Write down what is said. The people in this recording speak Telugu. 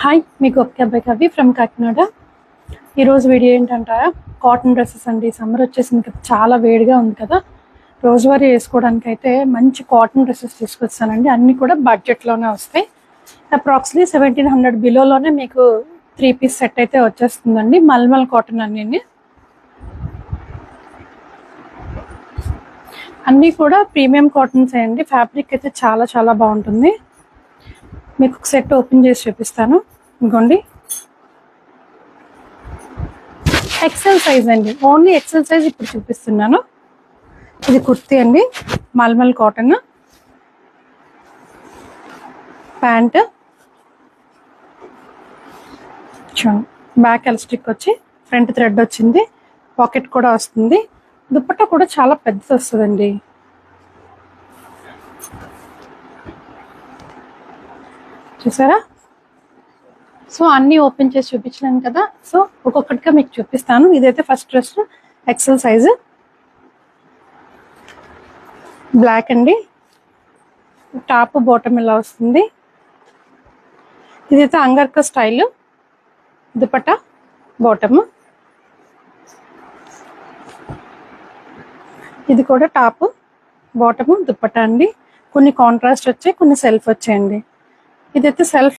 హాయ్, మీకు ఒక అబ్బాయి కవి ఫ్రమ్ కాకినాడ. ఈరోజు వీడియో ఏంటంటారా, కాటన్ డ్రెస్సెస్ అండి. సమ్మర్ వచ్చేసింది కదా, చాలా వేడిగా ఉంది కదా. రోజువారీ వేసుకోవడానికి అయితే మంచి కాటన్ డ్రెస్సెస్ తీసుకొస్తానండి. అన్నీ కూడా బడ్జెట్లోనే వస్తాయి. అప్రాక్సిమేట్లీ 1700 బిలోలోనే మీకు 3 పీస్ సెట్ అయితే వచ్చేస్తుందండి. మల్మల్ కాటన్ అన్నీ కూడా ప్రీమియం కాటన్స్ అండి. ఫ్యాబ్రిక్ అయితే చాలా చాలా బాగుంటుంది. మీకు ఒక సెట్ ఓపెన్ చేసి చూపిస్తాను. ఇంకోండి, ఎక్సెల్ సైజ్ అండి. ఓన్లీ ఎక్సెల్ సైజ్ ఇప్పుడు చూపిస్తున్నాను. ఇది కుర్తీ అండి, మల్మల్ కాటన్. ప్యాంట్ చూడండి, బ్యాక్ ఎలాస్టిక్ వచ్చి ఫ్రంట్ థ్రెడ్ వచ్చింది, పాకెట్ కూడా వస్తుంది. దుపట్టా కూడా చాలా పెద్దది వస్తుందండి. చూసారా? సో అన్నీ ఓపెన్ చేసి చూపించినాను కదా. సో ఒక్కొక్కటిగా మీకు చూపిస్తాను. ఇదైతే first dress, XL size, black అండి. టాప్ బాటమ్ ఇలా వస్తుంది. ఇదైతే అంగర్కా స్టైల్, దుపట్టా బాటమ్. ఇది కూడా టాప్ బాటమ్ దుపట్టా అండి. కొన్ని కాంట్రాస్ట్ వచ్చాయి, కొన్ని సెల్ఫ్ వచ్చాయండి. ఇదైతే సెల్ఫ్